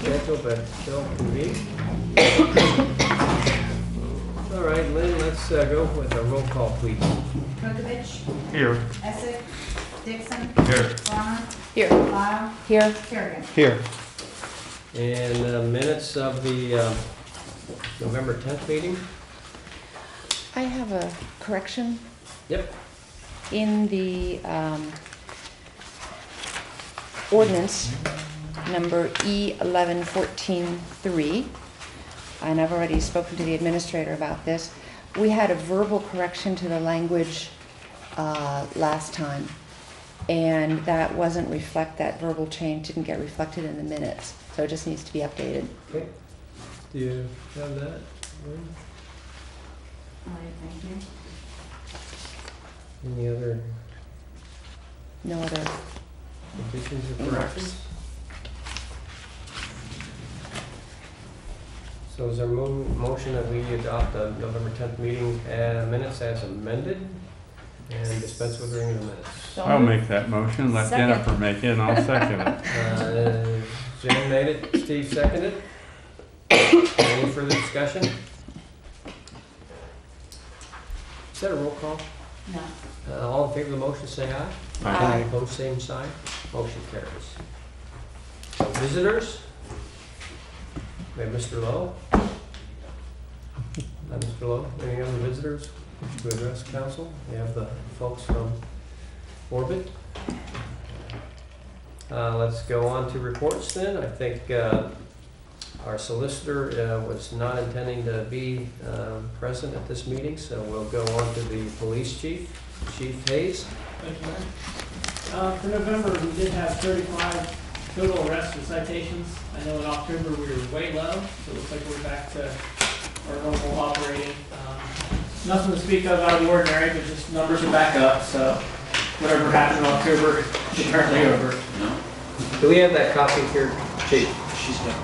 schedule, but still convened. All right, Lynn, let's go with a roll call, please. Vukovich. Here. Essick. Dixon. Here. Farmer. Here. Lyle. Here. Kerrigan. Here. And minutes of the November 10th meeting. I have a correction. Yep. In the ordinance number E1114-3, and I've already spoken to the administrator about this, we had a verbal correction to the language last time, and that that verbal change didn't get reflected in the minutes, so it just needs to be updated. Okay. Do you have that, Lynn? All right, thank you. Any other No other. additions or corrections? So is there a motion that we adopt the November 10th meeting minutes as amended and dispense with reading the minutes? I'll make that motion. Let Second. Jennifer make it, and I'll second it. Jen made it, Steve seconded. Any further discussion? Is that a roll call? No. All in favor of the motion, say aye. Aye. Opposed, same sign. Motion carries. So visitors, we have Mr. Lowe. Mr. Lowe, any other visitors to address council? We have the folks from Orbit. Let's go on to reports then. I think our solicitor was not intending to be present at this meeting, so we'll go on to the police chief, Chief Hayes. Thank you, Mayor. For November, we did have 35 total arrests and citations. I know in October we were way low, so it looks like we're back to our normal operating. Nothing to speak of out of the ordinary, but just numbers are back up, so whatever happened in October is apparently over. Do we have that copy here, Chief? She's got.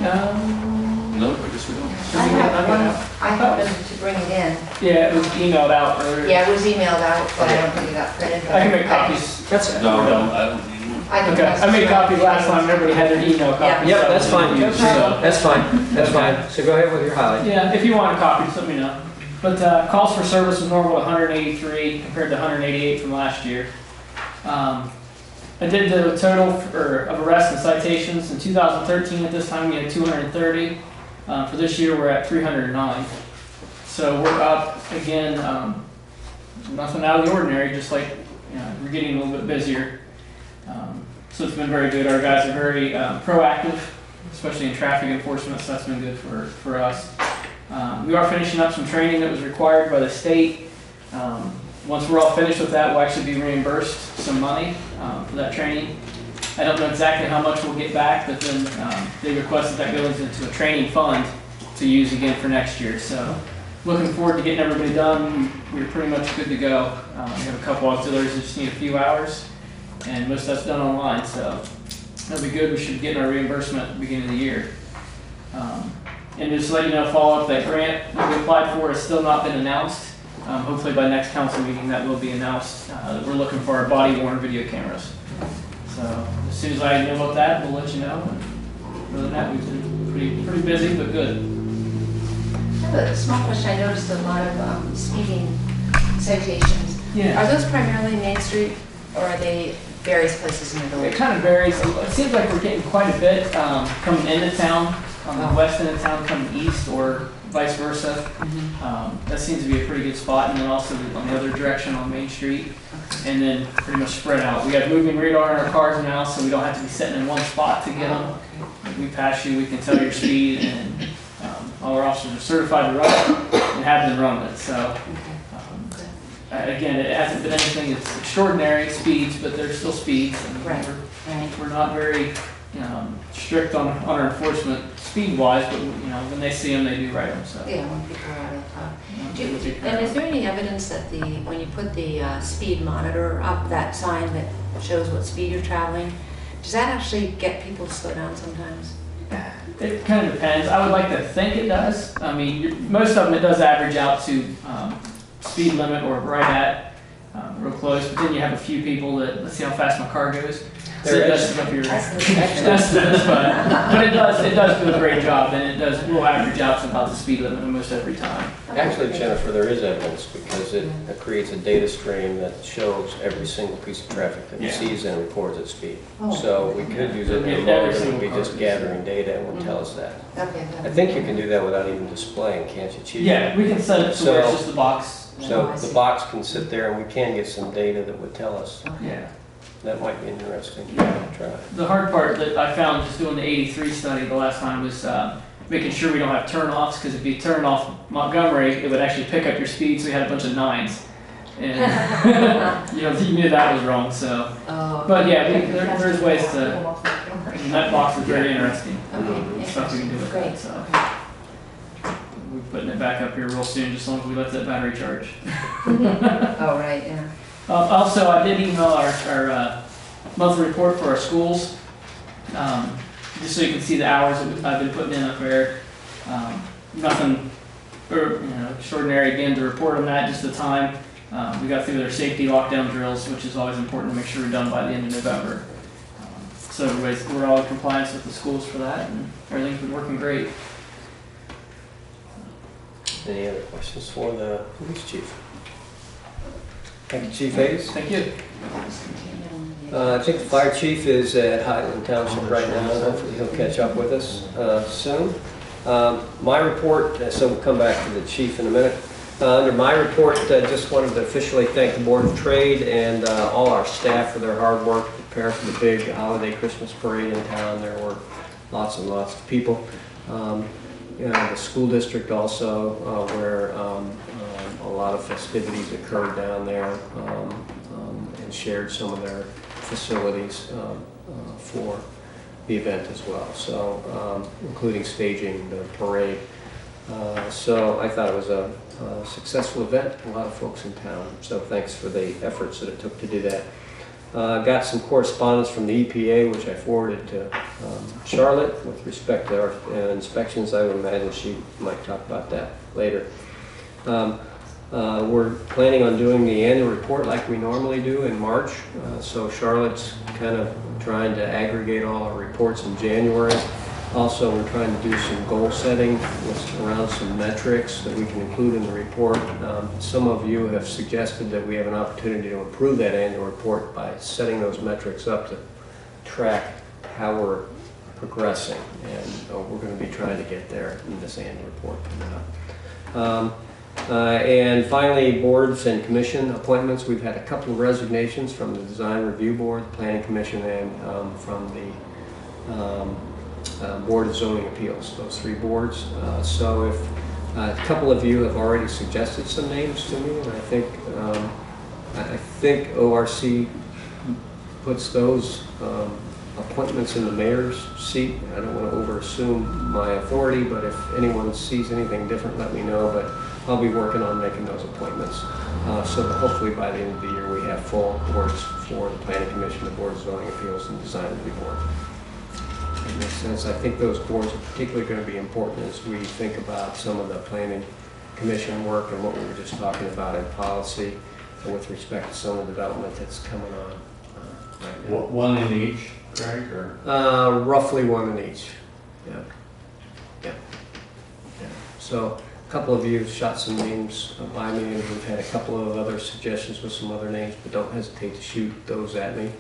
Um, No, I guess we don't. I have one. I happened to bring it in. yeah, it was emailed out earlier. Yeah, it was emailed out, but I don't think it got printed. I can make copies. That's No, I don't need one. Okay, I made copies last time, everybody had their email copies. Yep, so- that's fine. So- That's fine. That's fine. So go ahead with your highlight. Yeah, if you want a copy, just let me know. But calls for service was normal at 183 compared to 188 from last year. I did the total of arrests and citations. In 2013 at this time we had 230. For this year we're at 309. So we're up again, nothing out of the ordinary, just like we're getting a little bit busier. So it's been very good. Our guys are very proactive, especially in traffic enforcement, so that's been good for us. We are finishing up some training that was required by the state. Once we're all finished with that, we'll actually be reimbursed some money for that training. I don't know exactly how much we'll get back, but then they requested that goes into a training fund to use again for next year. So looking forward to getting everybody done. We're pretty much good to go. We have a couple auxiliaries that just need a few hours, and most of that's done online, so that'll be good. We should get our reimbursement at the beginning of the year. And just to let you know, follow up, that grant that we applied for has still not been announced. Hopefully by next council meeting that will be announced. We're looking for our body-worn video cameras. So as soon as I know about that, we'll let you know. And other than that, we've been pretty busy, but good. I have a small question. I noticed a lot of speeding citations. Yeah. Are those primarily Main Street, or are they various places in the It village? kind of varies. It seems like we're getting quite a bit coming into town, on the west end of town coming east, or vice versa. That seems to be a pretty good spot, and then also on the other direction on Main Street, and then pretty much spread out. We have moving radar in our cars now, so we don't have to be sitting in one spot to get them. We pass you, we can tell your speed, and all our officers are certified to run it and have been running it. So again, it hasn't been anything that's extraordinary speeds, but there's still speeds, and Right. we're not very strict on our enforcement speed-wise, but when they see them, they do write them. So. Yeah, when people are out of town. Yeah, And is there any evidence that when you put the speed monitor up, that sign that shows what speed you're traveling, does that actually get people to slow down sometimes? It kind of depends. I would like to think it does. I mean, most of them it does average out to speed limit or right at, real close. But then you have a few people that, let's see how fast my car goes. There is. That's up your Excellent. estimates, but it does do a great job, and we'll average out to about the speed limit almost every time. Actually, Jennifer, there is evidence because it creates a data stream that shows every single piece of traffic that it Yeah. sees and records at speed. Oh. So we could use it Yeah, in every mode, it single would be just car. gathering data and would tell us that. Okay. I think you can do that without even displaying, can't you, Chief? Yeah, we can set it to where it's So- just the box. So I the see. box can sit there and we can get some data that would tell us. Yeah. That might be interesting. Yeah. Try. The hard part that I found just doing the 83 study the last time was making sure we don't have turnoffs, because if you turn off Montgomery, it would actually pick up your speed, so we had a bunch of 9s. And you knew that was wrong, so. Oh. But yeah, there's ways to, and that box is very interesting. Okay, Stuff we can do with great. that, so. We're putting it back up here real soon, just as long as we let that battery charge. Oh, right, yeah. Also, I did email our monthly report for our schools, just so you can see the hours that I've been putting in up there. Nothing extraordinary again to report on that, just the time. We got through their safety lockdown drills, which is always important to make sure we're done by the end of November. So we're all in compliance with the schools for that, and everything's been working great. Any other questions for the police chief? Thank you, Chief Hayes. Thank you. I think the fire chief is at Highland Township right now, and hopefully he'll catch up with us soon. My report, so we'll come back to the chief in a minute. Under my report, I just wanted to officially thank the Board of Trade and all our staff for their hard work to prepare for the big holiday Christmas parade in town. There were lots and lots of people. The school district also, where a lot of festivities occurred down there, and shared some of their facilities for the event as well. So, including staging the parade. So I thought it was a successful event, a lot of folks in town. So thanks for the efforts that it took to do that. Got some correspondence from the EPA, which I forwarded to Charlotte with respect to our inspections. I would imagine she might talk about that later. We're planning on doing the annual report like we normally do in March. So Charlotte's kind of trying to aggregate all our reports in January. Also, we're trying to do some goal setting around some metrics that we can include in the report. Some of you have suggested that we have an opportunity to improve that annual report by setting those metrics up to track how we're progressing. And we're going to be trying to get there in this annual report coming up. And finally, boards and commission appointments. We've had a couple of resignations from the Design Review Board, the Planning Commission, and from the Board of Zoning Appeals, those three boards. So if a couple of you have already suggested some names to me, and I think ORC puts those appointments in the mayor's seat. I don't want to overassume my authority, but if anyone sees anything different, let me know. But I'll be working on making those appointments. So that hopefully by the end of the year we have full boards for the Planning Commission, the Board of Zoning Appeals, and Design Review Board. That makes sense. I think those boards are particularly going to be important as we think about some of the Planning Commission work and what we were just talking about in policy and with respect to some of the development that's coming on right now. One in each, Craig, or? Roughly one in each. Yeah. So a couple of you shot some names by me, and we've had a couple of other suggestions with some other names, but don't hesitate to shoot those at me.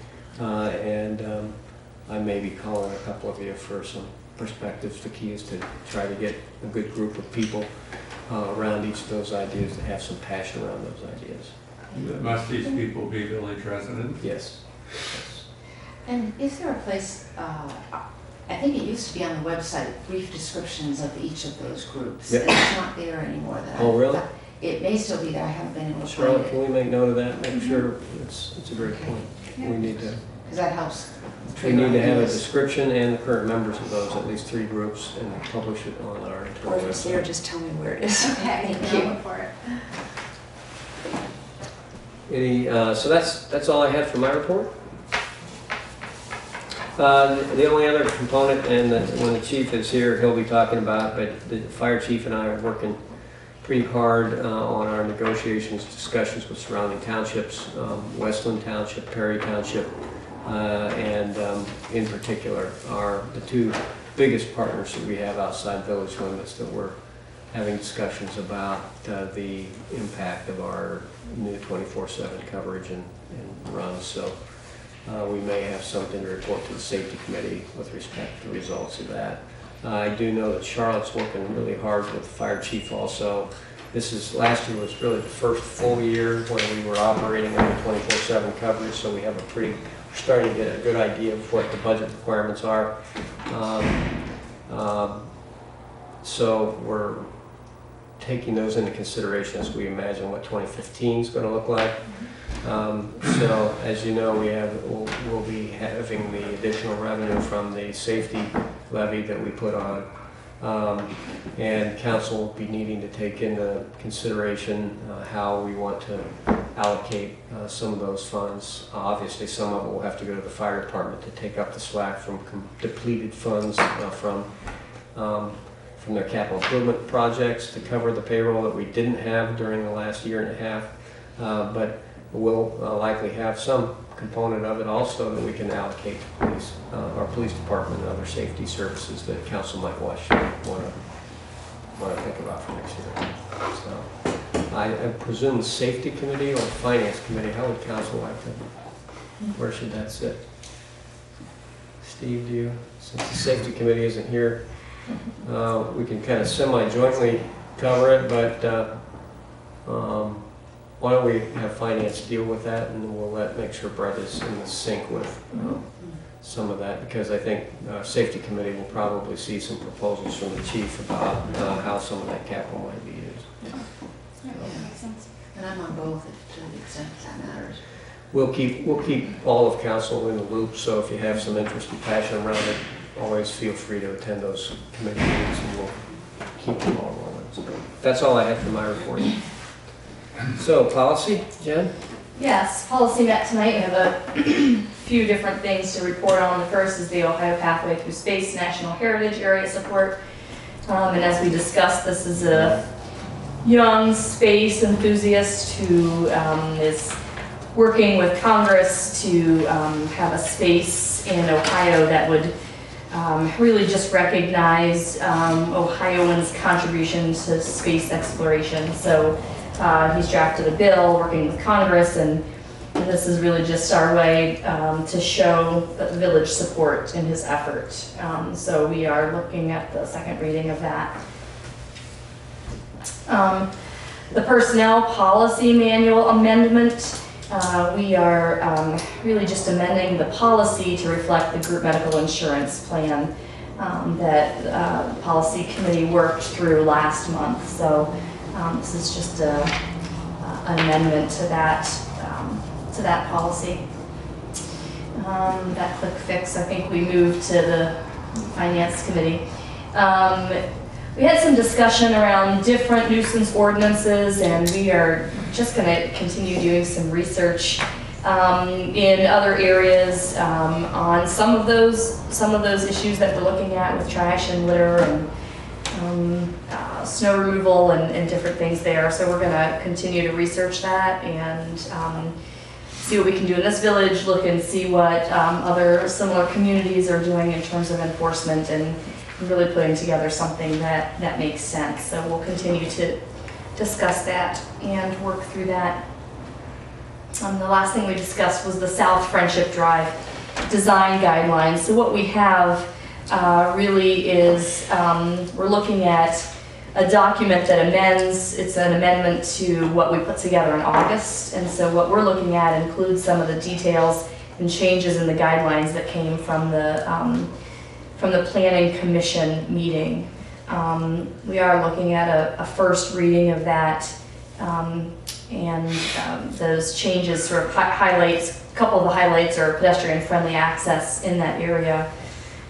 I may be calling a couple of you for some perspectives. The key is to try to get a good group of people around each of those ideas that have some passion around those ideas. Must these people be village residents? Yes. And is there a place, I think it used to be on the website, brief descriptions of each of those groups. Yep. And it's not there anymore. Oh, really? It may still be there, I haven't been able to find Charlotte, can it. we make note of that? Make sure it's a great point. We need to. Because that helps. We need to have a ideas. description and the current members of those, at least 3 groups, and publish it on our internal Or if it's there, website. just tell me where it is. Okay, Thank I'll you. look for it. So that's all I had for my report. The only other component, and when the chief is here, he'll be talking about, but the fire chief and I are working pretty hard on our negotiations, discussions with surrounding townships, Westland Township, Perry Township, and in particular are the two biggest partners that we have outside village limits that we're having discussions about the impact of our new 24/7 coverage and runs. So we may have something to report to the safety committee with respect to the results of that. I do know that Charlotte's working really hard with the fire chief also. Last year was really the first full year when we were operating under 24/7 coverage, so we're starting to get a good idea of what the budget requirements are. So we're taking those into consideration as we imagine what 2015 is going to look like. So as you know, we'll be having the additional revenue from the safety levy that we put on. And council will be needing to take into consideration how we want to allocate some of those funds. Obviously, some of it will have to go to the fire department to take up the slack from depleted funds from their capital improvement projects to cover the payroll that we didn't have during the last year and a half. But we'll likely have some component of it also that we can allocate to police, our police department and other safety services that council might want to think about for next year. So I presume the safety committee or the finance committee, how would council like to, where should that sit? Steve, do you, since the safety committee isn't here, we can kind of semi-jointly cover it, but why don't we have finance deal with that, and then we'll make sure Brett is in the sync with some of that, because I think safety committee will probably see some proposals from the chief about how some of that capital might be used. Yeah, makes sense. And I'm on both to the extent that matters. We'll keep all of council in the loop, so if you have some interest and passion around it, always feel free to attend those committee meetings and we'll keep them all rolling. So that's all I have for my reporting. So policy, Jen? Yes, policy met tonight. We have a few different things to report on. The first is the Ohio Pathway Through Space National Heritage Area Support. And as we discussed, this is a young space enthusiast who is working with Congress to have a space in Ohio that would really just recognize Ohioans' contribution to space exploration. So he's drafted a bill working with Congress, and this is really just our way to show the village support in his effort. So we are looking at the second reading of that. The personnel policy manual amendment. We are really just amending the policy to reflect the group medical insurance plan that the policy committee worked through last month. So this is just an amendment to that policy. That quick fix, I think we moved to the finance committee. We had some discussion around different nuisance ordinances, and we are just going to continue doing some research in other areas on some of those issues that we're looking at with trash and litter and snow removal and different things there. So we're going to continue to research that and see what we can do in this village, look and see what other similar communities are doing in terms of enforcement, and really putting together something that makes sense. So we'll continue to discuss that and work through that. The last thing we discussed was the South Friendship Drive design guidelines. So what we have really is we're looking at a document that amends. It's an amendment to what we put together in August, and so what we're looking at includes some of the details and changes in the guidelines that came from the Planning Commission meeting. We are looking at a first reading of that, and those changes sort of highlights, a couple of the highlights are pedestrian-friendly access in that area,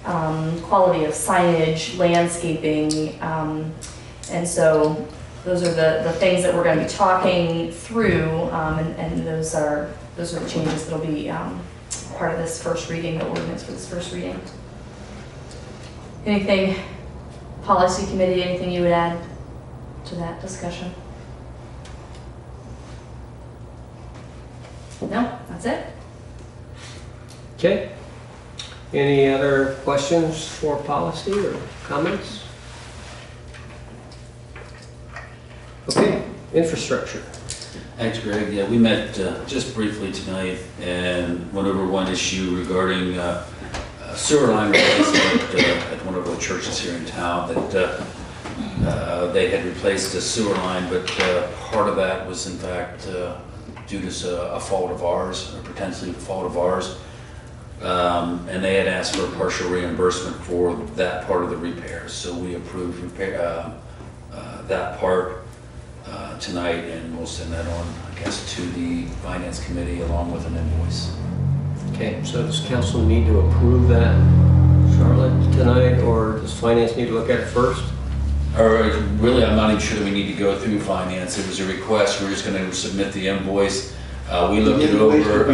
quality of signage, landscaping, and so those are the things that we're going to be talking through, and those are the changes that will be part of this first reading, the ordinance for this first reading. Anything, policy committee, anything you would add to that discussion? No, that's it. Okay. Any other questions for policy or comments? Okay, infrastructure. Thanks, Greg. Yeah, we met just briefly tonight and went over one issue regarding sewer line replacement at one of the churches here in town that they had replaced a sewer line, but part of that was in fact due to a fault of ours, or potentially a fault of ours. And they had asked for a partial reimbursement for that part of the repairs. So we approved that part tonight, and we'll send that on, I guess, to the Finance Committee along with an invoice. Okay, so does council need to approve that, Charlotte, tonight, or does finance need to look at it first? Or really, I'm not even sure that we need to go through finance. It was a request. We're just going to submit the invoice. We looked it over,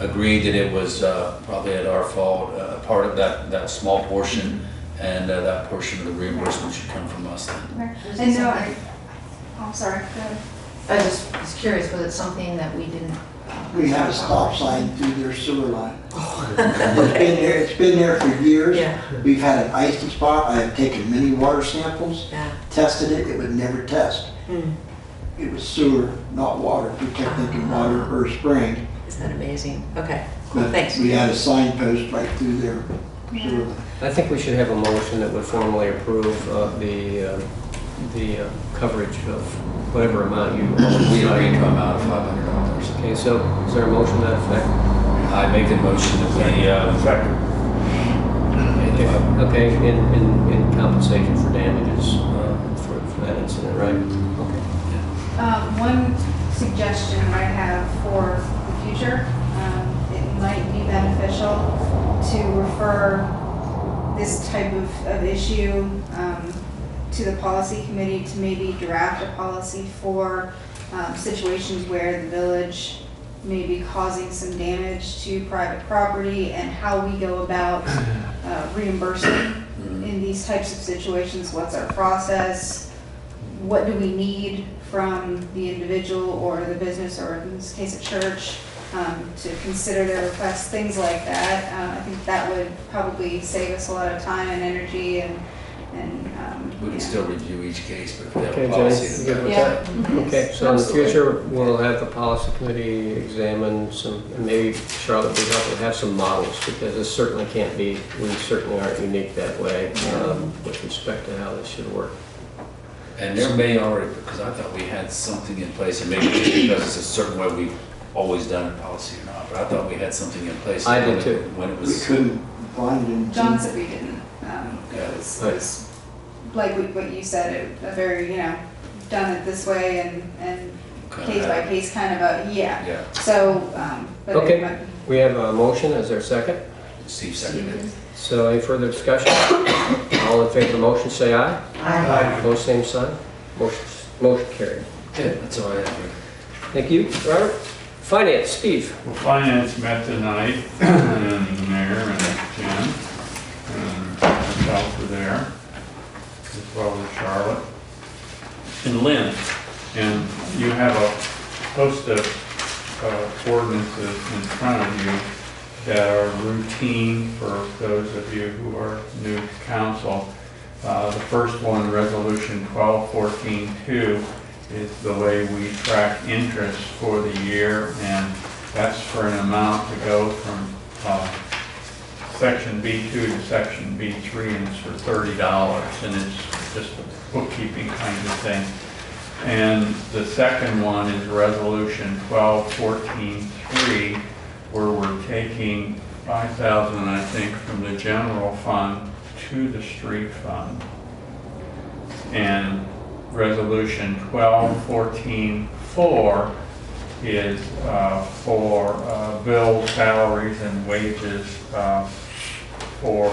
agreed that it was probably at our fault, part of that small portion, and that portion of the reimbursement should come from us then. And no, I'm sorry, go ahead. I just was curious, was it something that we didn't? We have a stop sign through their sewer line. It's been there for years. Yeah. We've had an icy spot. I have taken many water samples, Yeah. tested it, it would never test. It was sewer, not water. We kept thinking water or spring. Isn't that amazing? Okay, cool, But thanks. we had a signpost right through their sewer line. I think we should have a motion that would formally approve the coverage of whatever amount you We agreed to come out of $500. Okay, so is there a motion to that effect? I make the motion that we Second. Okay, in compensation for damages for that incident, right? Okay. One suggestion I have for the future, it might be beneficial to refer this type of issue to the policy committee to maybe draft a policy for situations where the village may be causing some damage to private property and how we go about reimbursing in these types of situations. What's our process? What do we need from the individual or the business, or in this case a church, to consider their requests, things like that. I think that would probably save us a lot of time and energy, and we can still review each case, but if we have Okay, a Jenny, policy. you good with Yeah. that? Okay, so in the future, we'll have the policy committee examine some, and maybe Charlotte would help to have some models, because this certainly can't be, we certainly aren't unique that way with respect to how this should work. And there may already, because I thought we had something in place, and maybe just because it's a certain way we've always done it, policy or not, but I thought we had something in place. I did too. When it We was. couldn't find it. John said we didn't. It Yeah. was like what you said, a very, done it this way and case by case kind of a, yeah. Yeah, So, but Okay. it might be. We have a motion, is there a second? Steve seconded it. So any further discussion? All in favor of the motion, say aye. Aye. Opposed, same sign. Motion carried. Good, that's all I have. Thank you, Robert. Finance, Steve. Well, Finance met tonight, and the mayor and Jim, and myself were there, as well as Charlotte and Lynn. And you have a host of ordinances in front of you that are routine for those of you who are new to council. The first one, Resolution 12-14-2, is the way we track interest for the year, and that's for an amount to go from Section B2 to Section B3, and it's for $30, and it's just a bookkeeping kind of thing. And the second one is Resolution 12-14-3, where we're taking $5,000, I think, from the general fund to the street fund. And Resolution 12-14-4 is for bills, salaries, and wages for,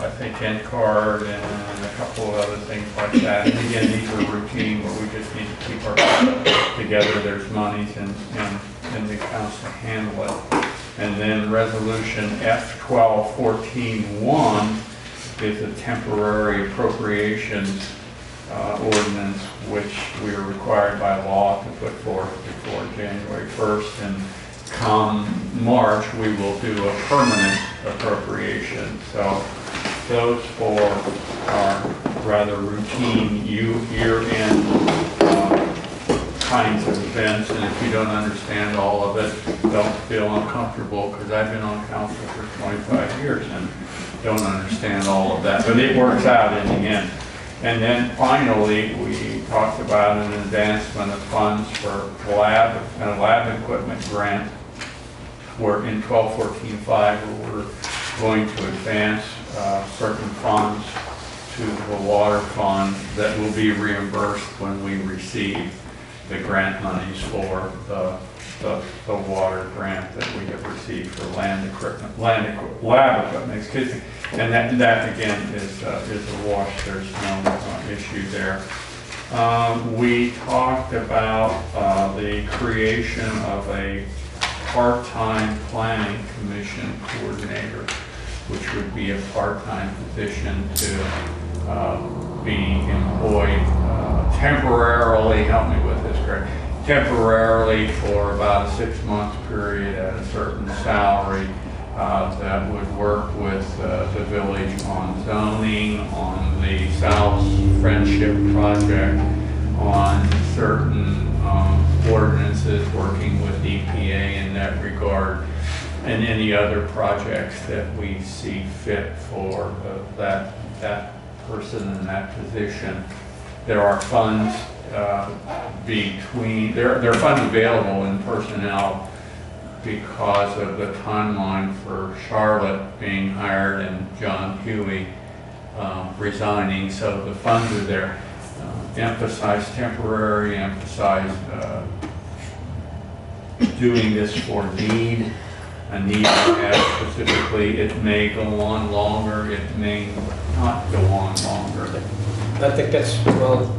I think, Concord and a couple of other things like that. And again, these are routine, but we just need to keep our together. There's monies and the accounts to handle it. And then Resolution F12-14-1 is a temporary appropriations ordinance, which we are required by law to put forth before January 1st. And come March, we will do a permanent appropriation. So those four are rather routine year-end kinds of events, and if you don't understand all of it, don't feel uncomfortable, because I've been on council for 25 years and don't understand all of that, but it works out in the end. And then finally, we talked about an advancement of funds for lab equipment grant. We're in 1214.5, we're going to advance certain funds to the water fund that will be reimbursed when we receive the grant monies for the water grant that we have received for lab equipment, excuse me. And that again is a wash. There's no issue there. We talked about the creation of a part-time planning commission coordinator, which would be a part-time position to be employed temporarily, help me with this, Greg, temporarily for about a 6-month period at a certain salary that would work with the village on zoning, on the South Friendship Project, on certain ordinances, working with EPA in that regard, and any other projects that we see fit for that person in that position. There are funds there are funds available in personnel because of the timeline for Charlotte being hired and John Huey resigning, so the funds are there. Emphasize temporary, emphasize doing this for need, a need we have specifically. It may go on longer, it may not go on longer. I think that's, well,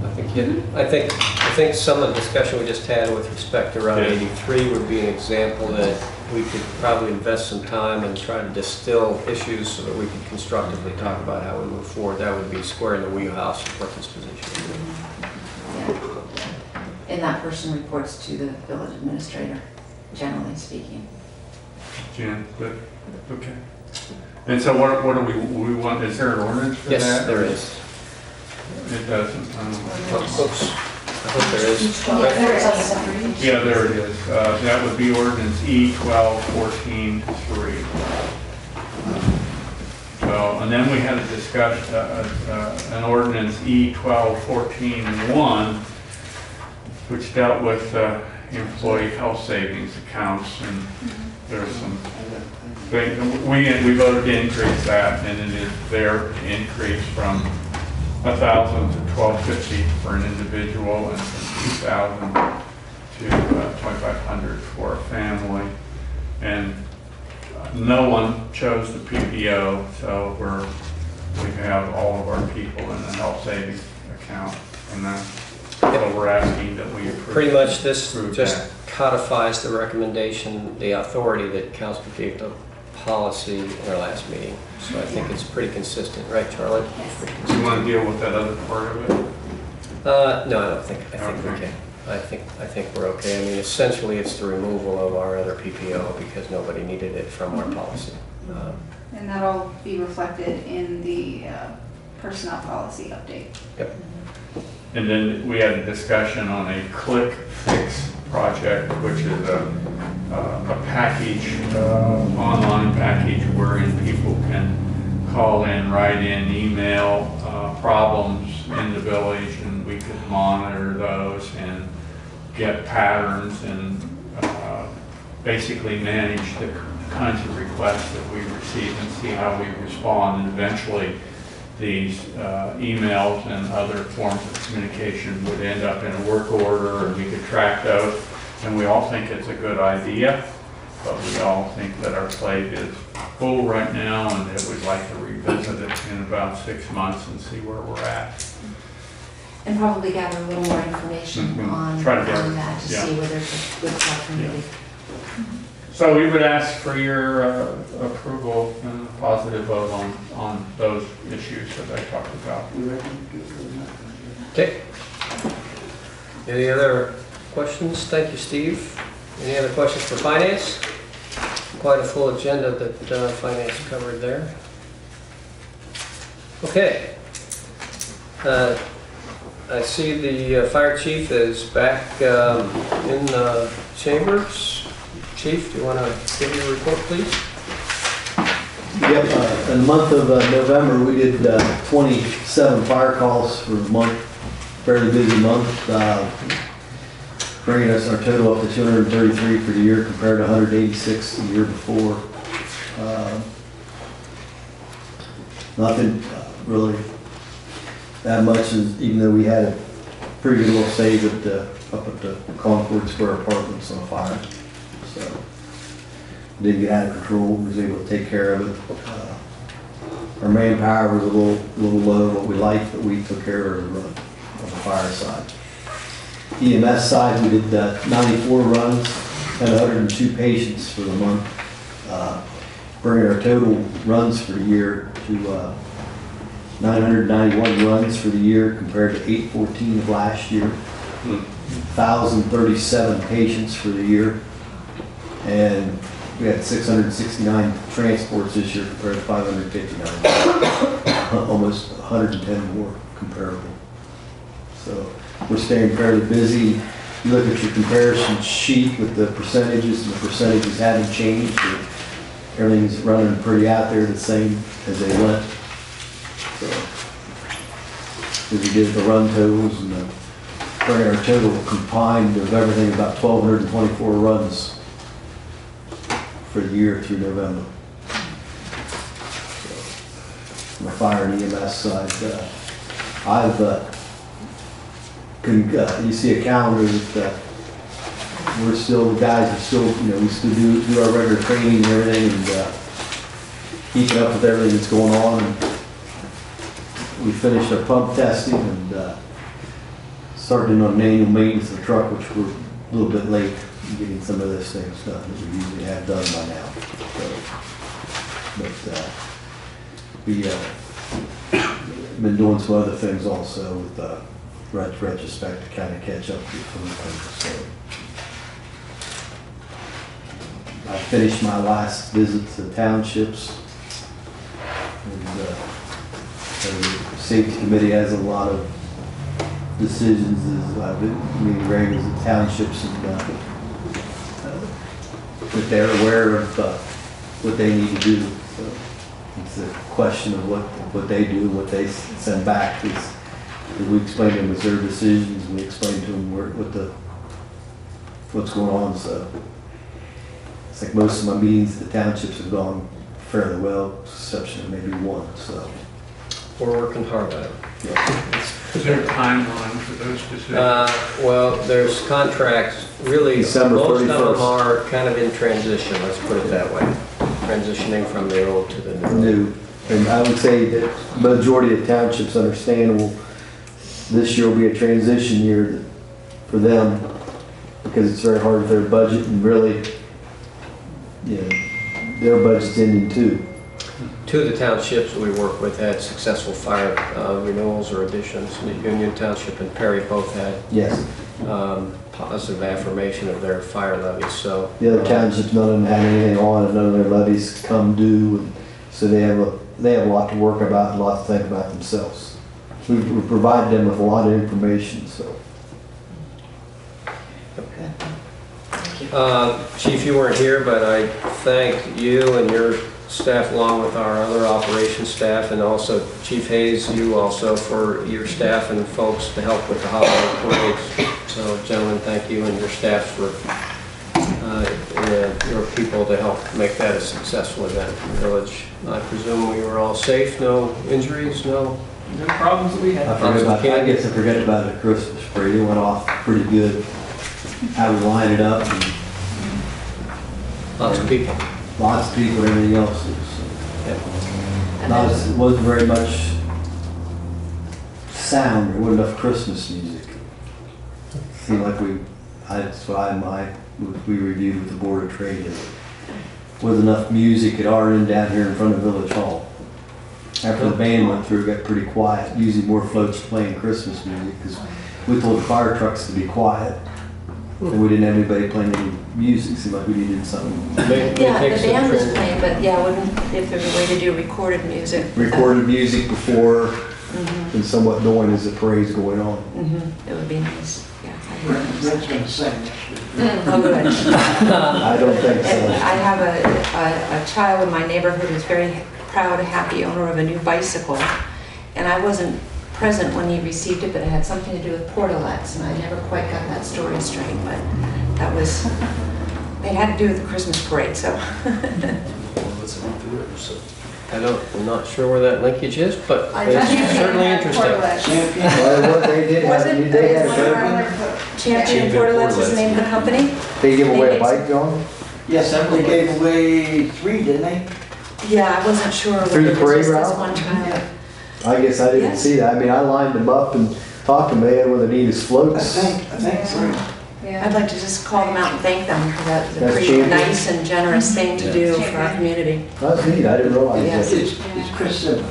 I think some of the discussion we just had with respect to Route 83 would be an example that we could probably invest some time and try to distill issues so that we could constructively talk about how we move forward. That would be square in the wheelhouse of what this position would be. And that person reports to the village administrator, generally speaking. Jan, good, okay. And so what do we want, is there an ordinance for that? Yes, there is. It doesn't. Oops, I hope there is. Yeah, there it is. That would be ordinance E1214-3. So, and then we had a discussion, an ordinance E1214-1, which dealt with employee health savings accounts, and there's some things, we voted to increase that, and it is there to increase from $1,000 to $1,250 for an individual, and from $2,000 to $2,500 for a family. And no one chose the PPO, so we have all of our people in the health savings account, and that's what we're asking that we approve. Pretty much this just that. codifies the recommendation, the authority that council gave the policy in our last meeting. So I think it's pretty consistent, right, Charlotte? Do you want to deal with that other part of it? No, I don't think. I think we can. I think we're okay. I mean, essentially, it's the removal of our other PPO because nobody needed it from our policy. And that'll be reflected in the personnel policy update. Yep. And then we had a discussion on a click fix project, which is a package, online package wherein people can call in, write in, email problems in the village, and we could monitor those and get patterns and basically manage the kinds of requests that we receive and see how we respond. And eventually these emails and other forms of communication would end up in a work order, and we could track those. And we all think it's a good idea, but we all think that our plate is full right now and that we'd like to revisit it in about 6 months and see where we're at. And probably gather a little more information on that to see whether it's a good alternative. So we would ask for your approval and a positive vote on those issues that I talked about. Okay. Any other questions? Thank you, Steve. Any other questions for finance? Quite a full agenda that finance covered there. Okay. I see the fire chief is back in the chambers. Chief, do you want to give your report, please? Yep, in the month of November, we did 27 fire calls for the month, fairly busy month, bringing us our total up to 233 for the year compared to 186 the year before. Nothing really that much, even though we had a pretty good little save up at the Concord Square Apartments on fire. So didn't get out of control, was able to take care of it. Our manpower was a little low, what we liked, but we took care of it on the fire side. EMS side, we did 94 runs, had 102 patients for the month, bringing our total runs for the year to 991 runs for the year compared to 814 of last year. 1,037 patients for the year, and we had 669 transports this year compared to 559. Almost 110 more comparable. So we're staying fairly busy. You look at your comparison sheet with the percentages, and the percentages haven't changed. Everything's running pretty out there the same as they went. So as we did the run totals and bringing our total combined of everything about 1,224 runs for the year through November. So, on the fire and EMS side, you see a calendar that we're still, the guys are still, we still do our regular training and everything, and keeping up with everything that's going on. And we finished our pump testing and started on annual maintenance of the truck, which we're a little bit late in getting some of those things done that we usually have done by now. So, but we been doing some other things also with retrospect to kind of catch up with some things. So I finished my last visit to the townships. And, the safety committee has a lot of decisions as I've been meeting regularly with the townships, and that they're aware of what they need to do. So it's a question of what they do, what they send back. We explain to them as their decisions, and we explain to them what's going on. So it's like most of my meetings at the townships have gone fairly well, with the exception of maybe one. So We're working hard on it. yeah. Is there a timeline for those decisions? Well, there's contracts, really, December most of 31st. them are kind of in transition, let's put it that way. Transitioning from the old to the new. New. And I would say that the majority of townships understandable. This year will be a transition year for them because it's very hard with their budget, and really, their budget's ending too. Two of the townships we work with had successful fire renewals or additions. Union Township and Perry both had Yes. positive affirmation of their fire levies, so. The other townships, none of them had anything on, and none of their levies come due, and so they have a lot to work about and a lot to think about themselves. We provided them with a lot of information, so. Chief, you weren't here, but I thank you and your staff along with our other operations staff, and also Chief Hayes, you also for your staff and folks to help with the holiday parades. So gentlemen, thank you and your staff for your people to help make that a successful event in the village. I presume we were all safe, no injuries, no problems that we had. I guess I forget about the Christmas parade. It went off pretty good. How we lined it up, and lots of people. Lots of people and everything else. It wasn't very much sound. There wasn't enough Christmas music. It seemed like that's what we reviewed with the Board of Trade. There wasn't enough music at our end down here in front of Village Hall. After the band went through, it got pretty quiet. Usually more floats playing Christmas music because we told the fire trucks to be quiet. And we didn't have anybody playing any music, seemed like we needed something. Yeah, the band was playing, but yeah, if there's a way to do recorded music. Recorded music before and somewhat knowing as the parade's going on. It would be nice, yeah. Rick's gonna sing next week. Oh, good. I don't think so. And I have a child in my neighborhood who's very proud, happy owner of a new bicycle. And I wasn't present when he received it, but it had something to do with portalettes, and I never quite got that story straight, but that was, it had to do with the Christmas parade, so. I'm not sure where that linkage is, but I it's just- certainly interesting. Well, what they did, Was it- they had a tournament. Champion Portalettes is the name of the company? They give away a bike, John? Yes, they gave away 3, didn't they? Yeah, I wasn't sure Through whether the it was parade just this route? one child. I guess I didn't Yes. see that. I mean, I lined them up and talked to them. They had one of the neatest I floats. think 3. I'd like to just call them out and thank them, because that was a That's pretty champion. nice and generous thing to do for our community. That's neat. I didn't realize Yes. that. It's Chris Silva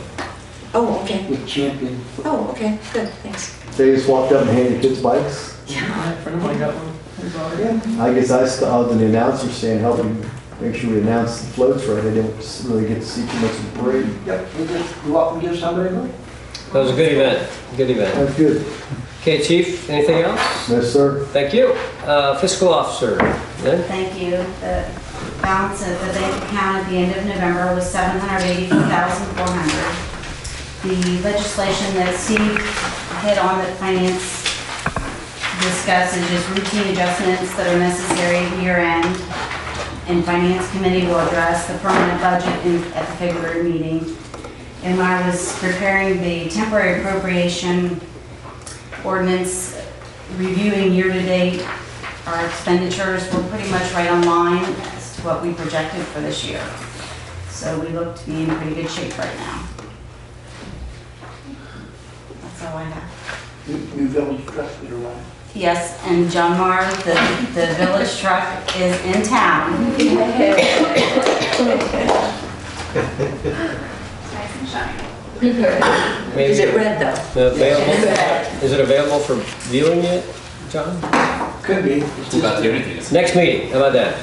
Oh, okay. with Champion. Oh, okay, good, thanks. They just walked up and handed kids bikes. Yeah, a friend of mine got one. His daughter. Yeah. I guess I was in the announcer stand helping make sure we announce the floats right. I didn't really get to see too much of the parade. Yep, we just go up and give somebody a break. That was a good event, good event. That's good. Okay, Chief, anything else? No, sir. Thank you. Fiscal Officer, Lynn? Thank you. The balance of the bank account at the end of November was $784,400. The legislation that Steve hit on that Finance discussed is just routine adjustments that are necessary year end. And Finance Committee will address the permanent budget at the February meeting. And when I was preparing the temporary appropriation ordinance, reviewing year-to-date, our expenditures were pretty much right on line as to what we projected for this year. So we look to be in pretty good shape right now. That's all I have. New village truck is around. Yes, and John Marr, the village truck is in town. Nice and shiny. Is it red though? Available? Is it available for viewing yet, John? Could be. It's about the only thing. Next meeting, how about that?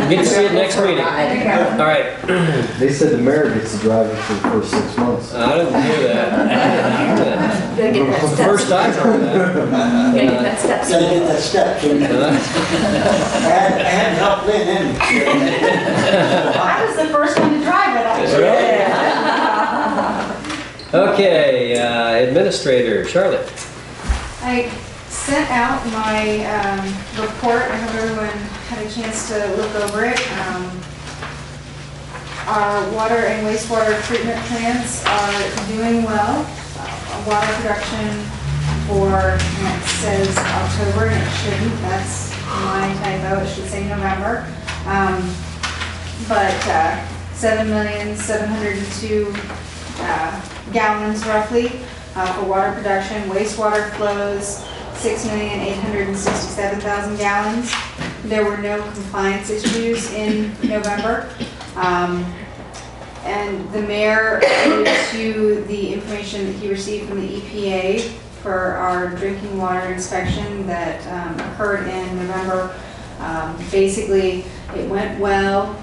You get to see it next meeting. All right. They said the mayor gets to drive it for the first 6 months. I didn't hear that. Gotta get that step. First I've heard that. Gotta get that step. Gotta get that step. I had to help Lynn in. I was the first one to drive it, actually. Okay, Administrator Charlotte. I sent out my report. I hope everyone had a chance to look over it. Our water and wastewater treatment plants are doing well. Water production for, and it says October, and it shouldn't. That's my typo. It should say November. But 7,702 gallons roughly for water production. Wastewater flows 6,867,000 gallons. There were no compliance issues in November. And the mayor alluded to the information that he received from the EPA for our drinking water inspection that occurred in November. Basically, it went well.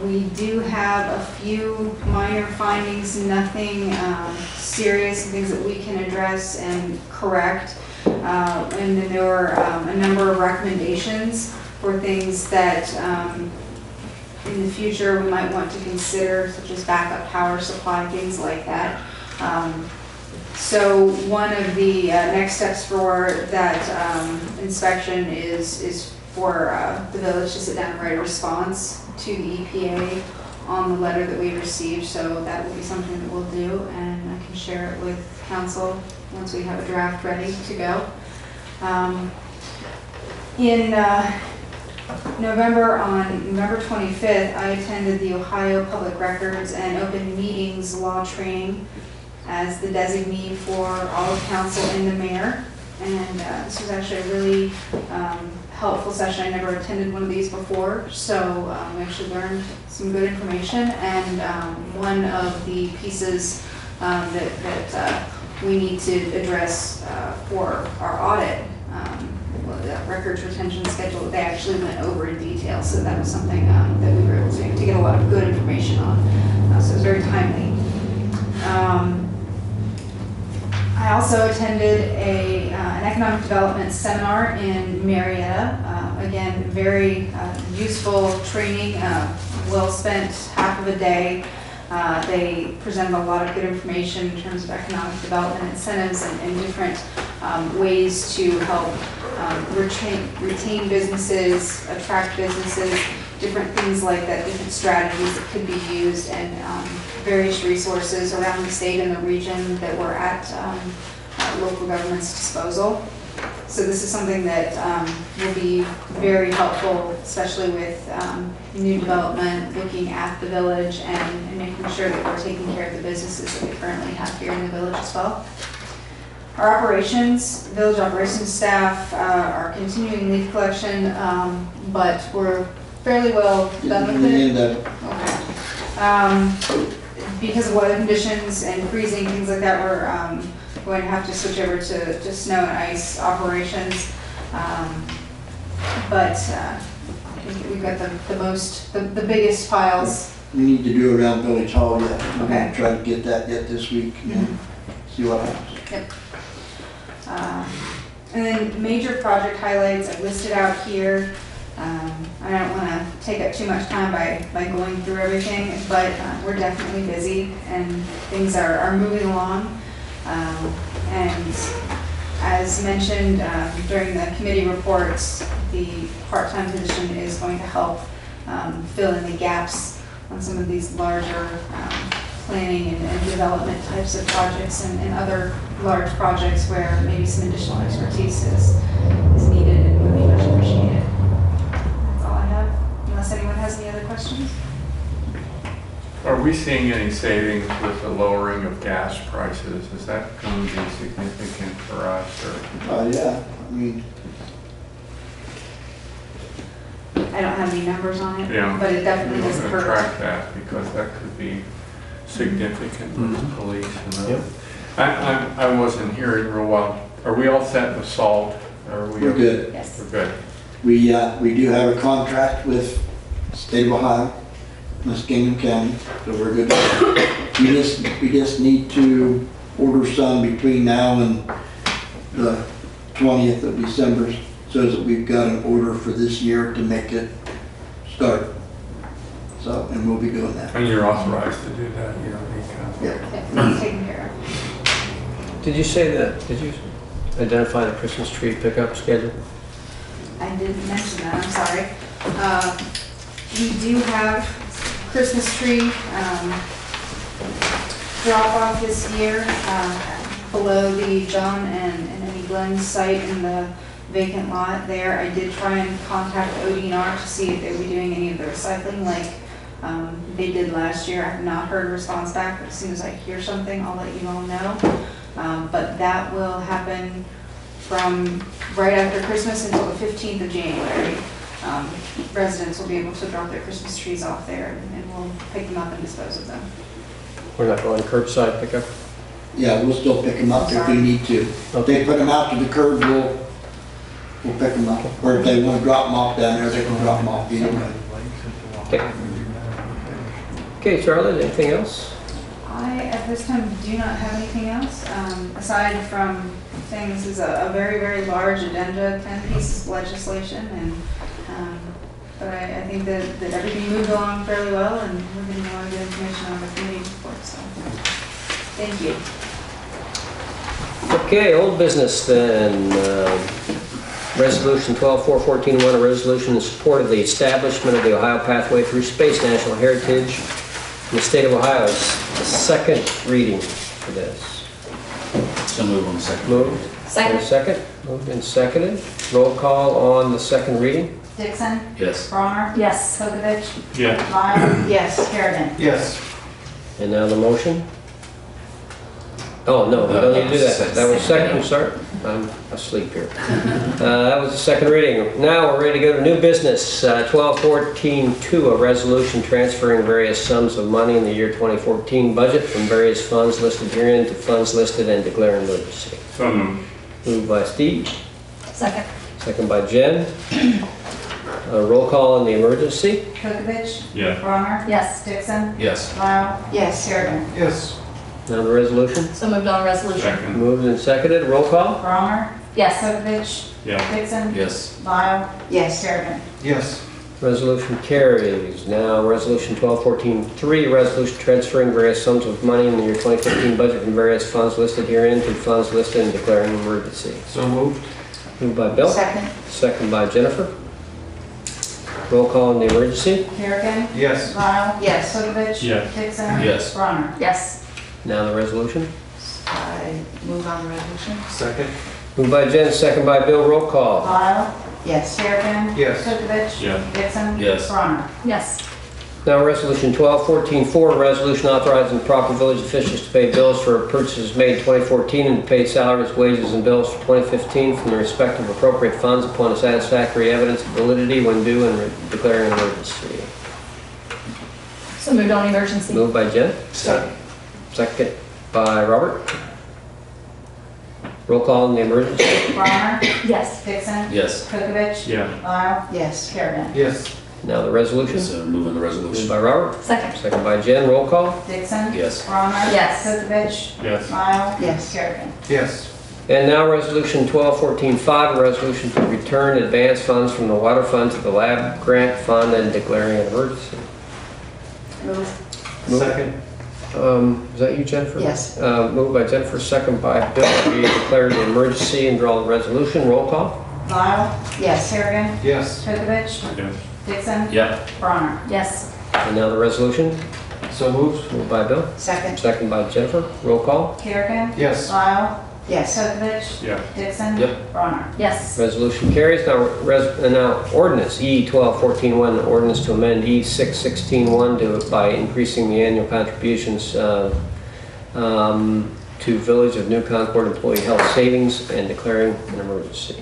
We do have a few minor findings, nothing serious, things that we can address and correct. And then there were a number of recommendations for things that in the future we might want to consider, such as backup power supply, things like that. So one of the next steps for that inspection is for the village to sit down and write a response to the EPA on the letter that we received. So that will be something that we'll do, and I can share it with council once we have a draft ready to go. In November, on November 25th, I attended the Ohio Public Records and Open Meetings Law Training as the designee for all of council and the mayor. And this was actually a really helpful session. I never attended one of these before, so we actually learned some good information. And one of the pieces that we need to address for our audit records retention schedule that they actually went over in detail. So that was something that we were able to get a lot of good information on. So it was very timely. I also attended an economic development seminar in Marietta. Again, very useful training, well spent half of a day. They presented a lot of good information in terms of economic development incentives and different ways to help retain businesses, attract businesses, different things like that, different strategies that could be used, and various resources around the state and the region that were at local government's disposal. So this is something that will be very helpful, especially with new development, looking at the village and making sure that we're taking care of the businesses that we currently have here in the village as well. Our village operations staff are continuing leaf collection, but we're fairly well done with it. Okay. Because of weather conditions and freezing, things like that, we're going to have to switch over to snow and ice operations. But I think we've got the biggest piles. We need to do around Village Hall yet. We're Okay. gonna try to get that yet this week and see what happens. Yep. And then major project highlights I've listed out here. I don't want to take up too much time by going through everything, but we're definitely busy and things are moving along. And as mentioned during the committee reports, the part-time position is going to help fill in the gaps on some of these larger planning and development types of projects and other large projects where maybe some additional expertise is needed and would be much appreciated. That's all I have, unless anyone has any other questions. Are we seeing any savings with the lowering of gas prices? Is that going to be significant for us? Or? Yeah, I mean, I don't have any numbers on it, Yeah. but it definitely We're doesn't going to hurt. track that because that could be significant with the police. And Yep. I wasn't hearing real well. Are we all set with salt? we're good. Yes. We're good. We do have a contract with State of Ohio, Muskingum County, so we're good. We just need to order some between now and the 20th of December, so that we've got an order for this year to make it start. So, and we'll be doing that. And you're authorized to do that. You don't need to. Yeah. It's taken care of. Did you identify the Christmas tree pickup schedule? I didn't mention that, I'm sorry. We do have Christmas tree drop off this year below the John and Eddie Glenn site in the vacant lot there. I did try and contact ODNR to see if they would be doing any of the recycling like they did last year. I have not heard a response back, but as soon as I hear something, I'll let you all know. But that will happen from right after Christmas until the 15th of January. Residents will be able to drop their Christmas trees off there and we'll pick them up and dispose of them. We're not going curbside pickup? Yeah, we'll still pick them up if we need to. If they put them out to the curb, we'll pick them up. Or if they want to drop them off down there, they can drop them off either way. Okay. Okay, Charlotte, anything else? I, at this time, do not have anything else, aside from saying this is a very, very large agenda, 10 pieces of legislation, and but I think that everything moved along fairly well, and we're getting a lot of good information on the committee report, so thank you. Okay, old business then. Resolution 12-414-1, a resolution in support of the establishment of the Ohio Pathway Through Space National Heritage in the state of Ohio. It's the second reading for this. So move on the second. Moved. Second. Second. Moved and seconded. Roll call on the second reading. Dixon? Yes. Bronner? Yes. Kokavich? Yeah. Lyon? Yes. Kerrigan? Yes. And now the motion. Oh, no, we don't need to do that. That was second, sorry. I'm asleep here. That was the second reading. Now we're ready to go to new business. 12-14-2, a resolution transferring various sums of money in the year 2014 budget from various funds listed herein to funds listed and declaring emergency. So moved. Moved by Steve, Second. second by Jen. Roll call on the emergency. Kokavich, Yeah. Bronner, Yes. Dixon, Yes. Lyle, Yes. Kerrigan. Yes. Now the resolution. So moved on resolution. Second. Moved and seconded. Roll call. Bronner, Yes. Kokavich, Yeah. Dixon, Yes. Lyle, Yes. Kerrigan. Yes. Resolution carries. Now, resolution 1214-3, resolution transferring various sums of money in the year 2015 budget from various funds listed herein to funds listed and declaring an emergency. So moved. Moved by Bill. Second. Second by Jennifer. Roll call on the emergency. Kerrigan, Yes. Lyle, Yes. Kokavich, Yeah. Dixon, Yes. Bronner. Yes. Now the resolution. I move on the resolution. Second. Moved by Jen, second by Bill. Roll call. Lyle, Yes. Kerrigan, Yes. Kokavich, Yeah. Dixon, Yes. Bronner. Yes. Now, resolution 1214-4, resolution authorizing proper village officials to pay bills for purchases made 2014 and to pay salaries, wages, and bills for 2015 from the respective appropriate funds upon satisfactory evidence of validity when due and declaring an emergency. So moved on emergency. Moved by Jen, Second. second by Robert. Roll call on the emergency. Bronner, Yes. Dixon, Yes. Kokavich, Yeah. Lyle, Yes. Kerrigan. Yes. Now the resolution. So move on the Moved resolution. by Robert, Second. second by Jen. Roll call. Dixon, Yes. Bronner. Yes. Kokavich, Yes. Lyle, Yes. Kerrigan. Yes. And now resolution 1214-5, a resolution to return advance funds from the water fund to the lab grant fund and declaring an emergency. Move. Second. Is that you, Jennifer? Yes. Moved by Jennifer, second by Bill. We declare the emergency and draw the resolution. Roll call. Lyle, Yes. Kerrigan, Yes. Kokavich, Yes. Dixon, Yeah. Bronner. Yes. And now the resolution. So moved. Moved by Bill, Second. second by Jennifer. Roll call. Kerrigan, Yes. Lyle, Yes. Kokavich, Yeah. Dixon, Yep. Bronner. Yes. Resolution carries. Now ordinance E 1214-1, ordinance to amend E 616-1 by increasing the annual contributions to Village of New Concord Employee Health Savings and declaring an emergency.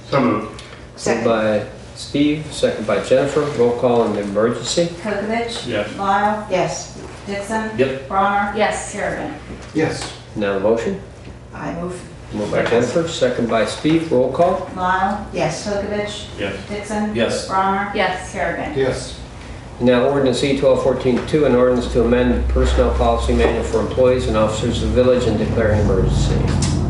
So moved. Moved Second. by Steve, second by Jennifer. Roll call on the emergency. Kokavich, Yes. Lyle, Yes. Dixon, Yep. Bronner, Yes. Kerrigan. Yes. Now the motion. I move. Moved by Jennifer, second by Steve. Roll call. Lyle, Yes. Kokavich, Yes. Dixon, Yes. Bronner, Yes. Kerrigan. Yes. Now ordinance E 1214-2, an ordinance to amend personnel policy manual for employees and officers of the village and declaring emergency.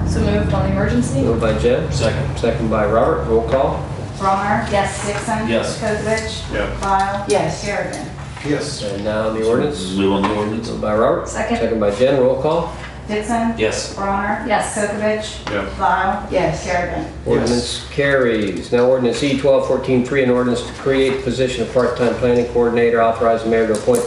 So moved on emergency. Moved by Jen, Second. second by Robert. Roll call. Bronner, Yes. Dixon, Yes. Kokavich, Yeah. Lyle, Yes. Kerrigan. Yes. And now the ordinance. Move on the ordinance. Moved by Robert, Second. second by Jen. Roll call. Dixon, Yes. Bronner, Yes. Kokavich, Yeah. Lyle, Yes. Kerrigan. Ordinance carries. Now ordinance E 1214-3, an ordinance to create the position of part-time planning coordinator, authorize the mayor to appoint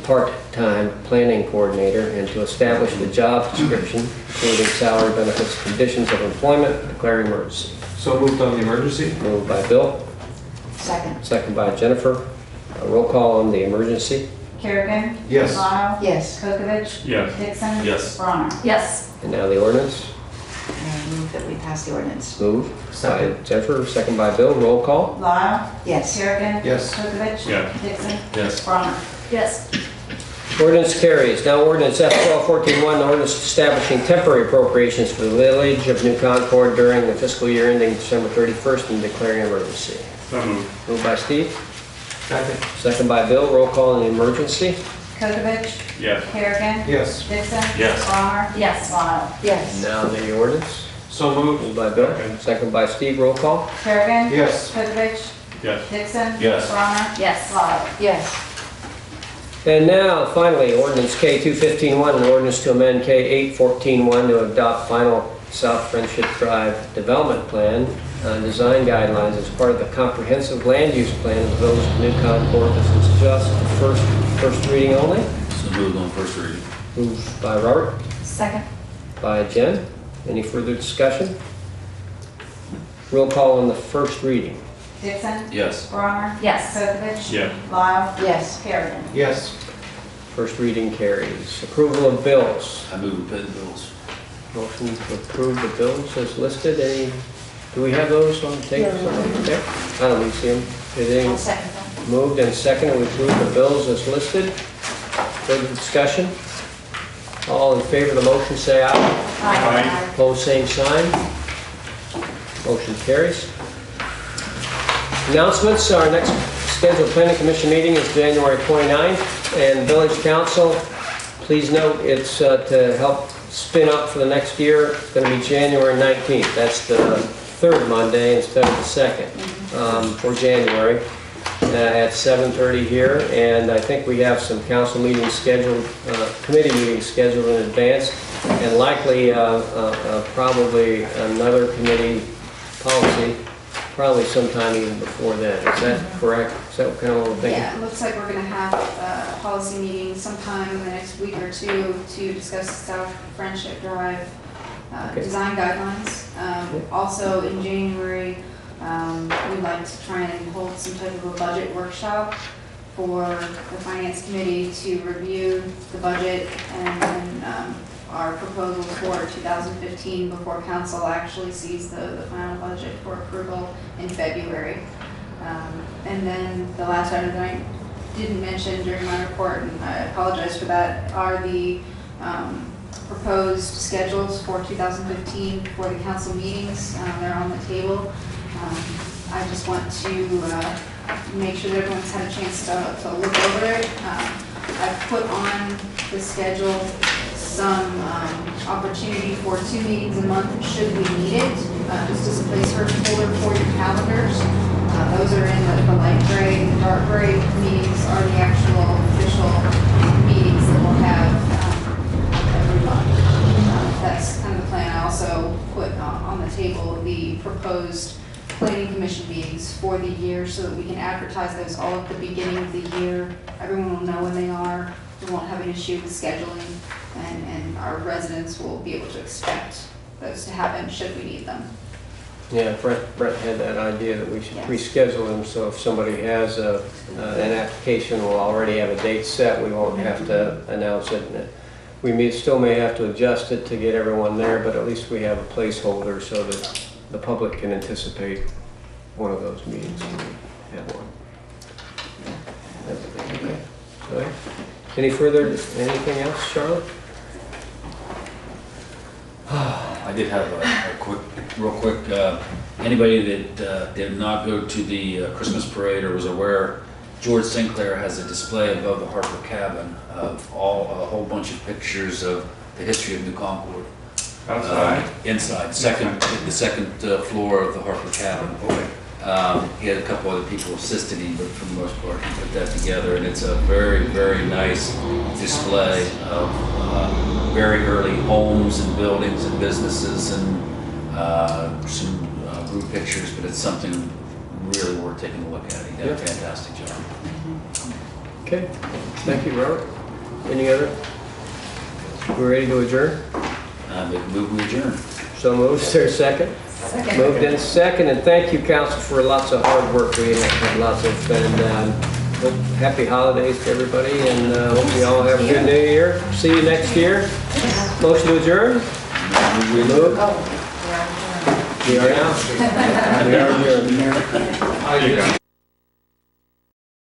part-time planning coordinator and to establish the job description, including salary, benefits, conditions of employment, declaring emergency. So moved on the emergency? Moved by Bill, Second. second by Jennifer. Roll call on the emergency. Kerrigan, Yes. Lyle, Yes. Kokavich, Yes. Dixon, Yes. Bronner. Yes. And now the ordinance. I move that we pass the ordinance. Moved by Second. Jennifer, second by Bill. Roll call. Lyle, Yes. Kerrigan, Yes. Kokavich, Yeah. Dixon, Yes. Bronner. Yes. Ordinance carries. Now ordinance F 1214-1, ordinance establishing temporary appropriations for the Village of New Concord during the fiscal year ending December 31st and declaring emergency. So moved. Moved by Steve, Second. second by Bill. Roll call on the emergency. Kokavich, Yes. Kerrigan, Yes. Dixon, Yes. Bronner, Yes. Lyle. Yes. Now the ordinance. So moved. Moved by Bill, Second. second by Steve. Roll call. Kerrigan, Yes. Kokavich, Yes. Dixon, Yes. Bronner, Yes. Lyle. Yes. And now, finally, ordinance K 215-1, an ordinance to amend K 814-1 to adopt final South Friendship Drive Development Plan design guidelines as part of the comprehensive land use plan of the Village of New Concord. This is just the first reading only. So moved on first reading. Moved by Robert, Second. by Jen. Any further discussion? Roll call on the first reading. Dixon, Yes. Bronner, Yes. Kokavich, Yeah. Lyle, Yes. Kerrigan. Yes. First reading carries. Approval of bills. I move to pay the bills. Motion to approve the bills as listed. Any, do we have those on the table? Okay. I don't even see them. Is I'll any second that. moved and seconded, we approve the bills as listed? Further discussion? All in favor of the motion, say aye. Aye. Opposed, same sign. Motion carries. Announcements, our next scheduled planning commission meeting is January 29th, and village council, please note, it's to help spin up for the next year, it's going to be January 19th. That's the third Monday instead of the second for January at 7:30 here, and I think we have some council meetings scheduled, committee meetings scheduled in advance, and likely probably another committee policy, probably sometime even before then. Is that correct? Is that kind of what we're thinking? Yeah, it looks like we're gonna have a policy meeting sometime in the next week or two to discuss the South Friendship Drive Okay. design guidelines. Also in January, we'd like to try and hold some type of a budget workshop for the finance committee to review the budget and our proposal for 2015 before council actually sees the final budget for approval in February. And then the last item that I didn't mention during my report, and I apologize for that, are the proposed schedules for 2015 for the council meetings. They're on the table. I just want to make sure that everyone's had a chance to look over it. I've put on the schedule some opportunity for 2 meetings a month should we need it, just as a placeholder for your calendars. Those are in the light gray. The dark gray meetings are the actual official meetings that we'll have every month. That's kind of the plan. I also put on the table the proposed planning commission meetings for the year so that we can advertise those all at the beginning of the year. Everyone will know when they are. We won't have an issue with scheduling, and our residents will be able to expect those to happen should we need them. Yeah, Brett had that idea that we should Yes. reschedule them, so if somebody has an application, we'll already have a date set, we won't have to announce it. We still may have to adjust it to get everyone there, but at least we have a placeholder so that the public can anticipate one of those meetings when we have one. Okay. So, anything else, Charlotte? I did have a real quick, anybody that did not go to the Christmas parade or was aware, George Sinclair has a display above the Harper Cabin of a whole bunch of pictures of the history of New Concord. Outside? Inside, the second floor of the Harper Cabin. He had a couple other people assisting him, but for the most part, he put that together, and it's a very, very nice display of very early homes and buildings and businesses and some group pictures, but it's something really worth taking a look at. He did a fantastic job. Okay, thank you, Robert. Any other? We're ready to adjourn? Move we adjourn. So moved, is there a second? Second. Moved in second, and thank you, council, for lots of hard work. We had lots of, and happy holidays to everybody, and hope you all have a good new year. See you next year. Motion to adjourn? We move? We are now. We are adjourned.